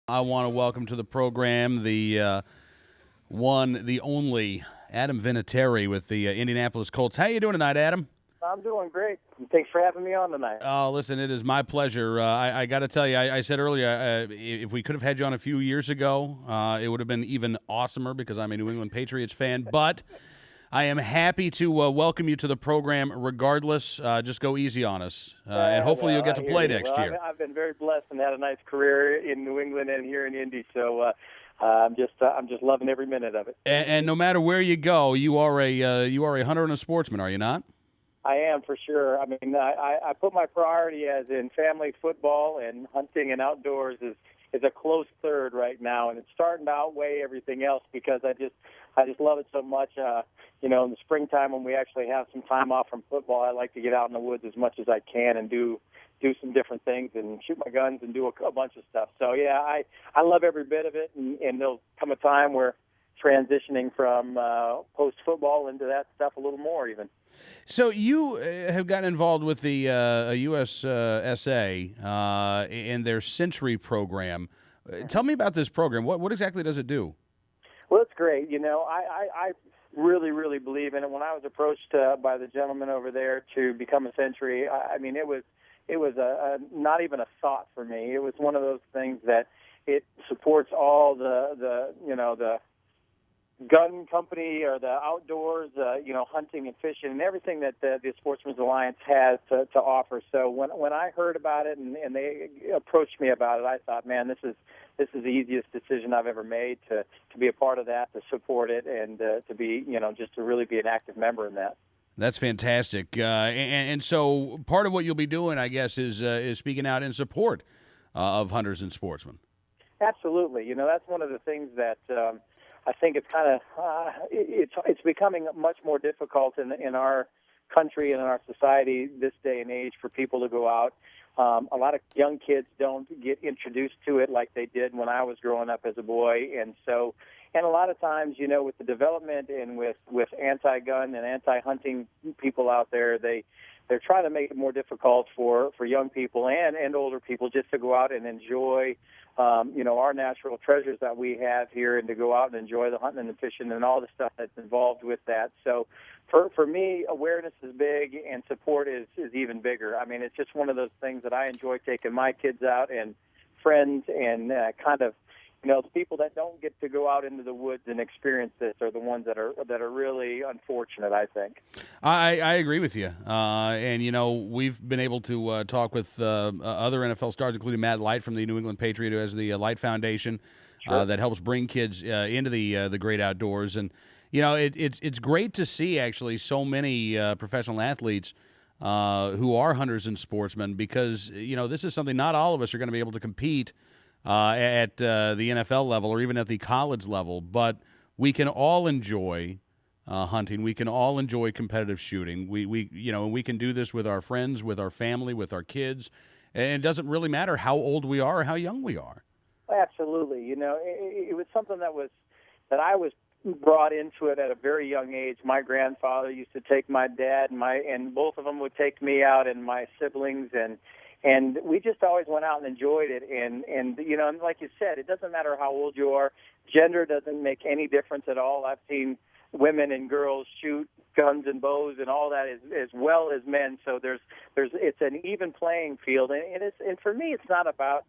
I want to welcome to the program the one, the only Adam Vinatieri with the Indianapolis Colts. How you doing tonight, Adam? I'm doing great. Thanks for having me on tonight. Oh, listen, it is my pleasure. I got to tell you, I said earlier, if we could have had you on a few years ago, it would have been even awesomer because I'm a New England Patriots fan. But I am happy to welcome you to the program regardless. Just go easy on us. And hopefully you'll Well, get I to hear play you. next Well, year. I've been very blessed and had a nice career in New England and here in Indy, so I'm just loving every minute of it. And no matter where you go, you are a hunter and a sportsman, are you not? I am for sure. I mean, I put my priority as in family football, and hunting and outdoors is a close third right now, and it's starting to outweigh everything else because I just love it so much. In the springtime when we actually have some time off from football, I like to get out in the woods as much as I can and do some different things and shoot my guns and do a bunch of stuff. So yeah, I love every bit of it, and there'll come a time where transitioning from post football into that stuff a little more even. So you have gotten involved with the USSA in their Sentry program. Tell me about this program. What exactly does it do? Well, it's great. I really, really believe in it. When I was approached by the gentleman over there to become a Sentry, I mean, it was not even a thought for me. It was one of those things that it supports all the gun company or the outdoors, hunting and fishing and everything that the Sportsmen's Alliance has to offer. So when I heard about it and they approached me about it, I thought, man, this is the easiest decision I've ever made to be a part of that, to support it, and to be, just to really be an active member in that. That's fantastic. And so part of what you'll be doing, I guess, is speaking out in support of hunters and sportsmen. Absolutely. That's one of the things that I think it's kind of it's becoming much more difficult in our country and in our society this day and age for people to go out. A lot of young kids don't get introduced to it like they did when I was growing up as a boy, and a lot of times, with the development and with anti-gun and anti-hunting people out there, they're trying to make it more difficult for young people and older people just to go out and enjoy our natural treasures that we have here, and to go out and enjoy the hunting and the fishing and all the stuff that's involved with that. So for me, awareness is big and support is even bigger. I mean, it's just one of those things that I enjoy taking my kids out and friends and kind of, the people that don't get to go out into the woods and experience this are the ones that are really unfortunate, I think. I agree with you. And, we've been able to talk with other NFL stars, including Matt Light from the New England Patriot, who has the Light Foundation Sure. that helps bring kids into the great outdoors. And, it's great to see, actually, so many professional athletes who are hunters and sportsmen because, this is something not all of us are going to be able to compete at the NFL level or even at the college level, but we can all enjoy hunting. We can all enjoy competitive shooting. We can do this with our friends, with our family, with our kids, and it doesn't really matter how old we are or how young we are. Absolutely. It was something that I was brought into it at a very young age. My grandfather used to take my dad and both of them would take me out and my siblings, and we just always went out and enjoyed it. And like you said, it doesn't matter how old you are. Gender doesn't make any difference at all. I've seen women and girls shoot guns and bows and all that as well as men. So it's an even playing field. And for me, it's not about,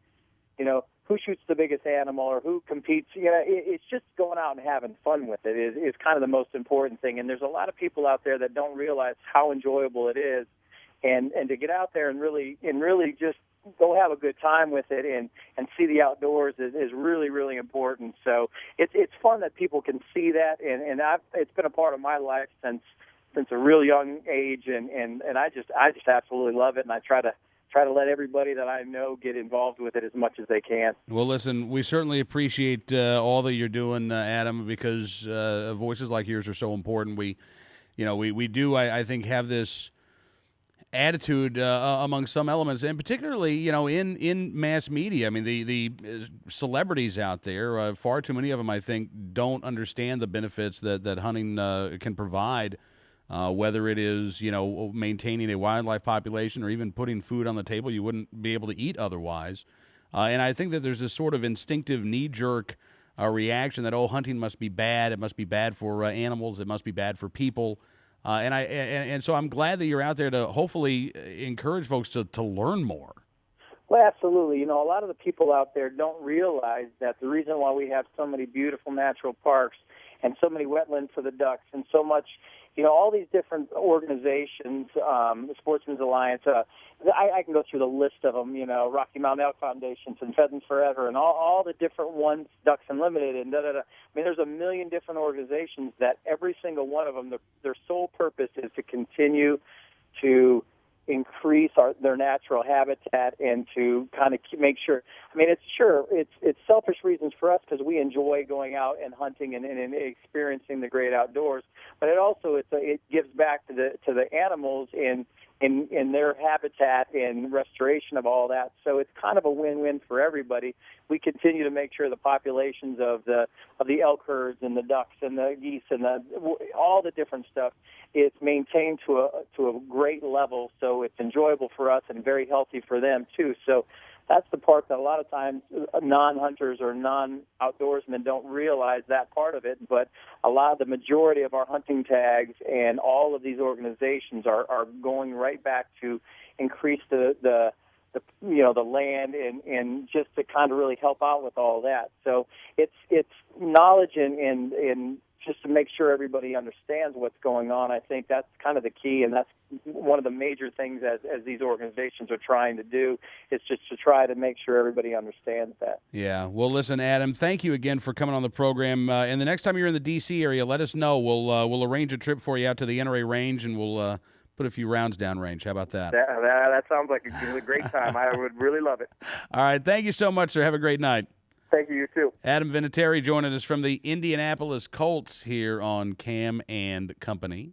who shoots the biggest animal or who competes. It's just going out and having fun with it is kind of the most important thing. And there's a lot of people out there that don't realize how enjoyable it is. And to get out there and really just go have a good time with it and see the outdoors is really, really important. So it's fun that people can see that, and it's been a part of my life since a real young age, and I just absolutely love it, and I try to let everybody that I know get involved with it as much as they can. Well, listen, we certainly appreciate all that you're doing, Adam, because voices like yours are so important. We do, I think, have this attitude among some elements, and particularly, in mass media. I mean, the celebrities out there, far too many of them, I think, don't understand the benefits that hunting can provide. Whether it is, maintaining a wildlife population or even putting food on the table you wouldn't be able to eat otherwise. And I think that there's this sort of instinctive knee-jerk reaction that, oh, hunting must be bad. It must be bad for animals. It must be bad for people. And so I'm glad that you're out there to hopefully encourage folks to learn more. Well, absolutely. You know, a lot of the people out there don't realize that the reason why we have so many beautiful natural parks and so many wetlands for the ducks and so much, you know, all these different organizations, the Sportsmen's Alliance, I can go through the list of them, you know, Rocky Mountain Elk Foundations and Pheasants Forever and all the different ones, Ducks Unlimited and da-da-da. I mean, there's a million different organizations that every single one of them, their sole purpose is to continue to increase their natural habitat and to kind of make sure. I mean, it's selfish reasons for us because we enjoy going out and hunting and experiencing the great outdoors. But it gives back to the animals in their habitat and restoration of all that. So it's kind of a win-win for everybody. We continue to make sure the populations of the elk herds and the ducks and the geese and all the different stuff is maintained to a great level. So it's enjoyable for us and very healthy for them too. So that's the part that a lot of times non-hunters or non-outdoorsmen don't realize that part of it. But the majority of our hunting tags and all of these organizations are going right back to increase the land and just to kind of really help out with all that. So it's knowledge and just to make sure everybody understands what's going on. I think that's kind of the key, and that's one of the major things as these organizations are trying to do is just to try to make sure everybody understands that. Yeah. Well, listen, Adam, thank you again for coming on the program. And the next time you're in the D.C. area, let us know. We'll arrange a trip for you out to the NRA range, and we'll put a few rounds down range. How about that? That sounds like a great time. I would really love it. All right. Thank you so much, sir. Have a great night. Thank you, you too. Adam Vinatieri joining us from the Indianapolis Colts here on Cam and Company.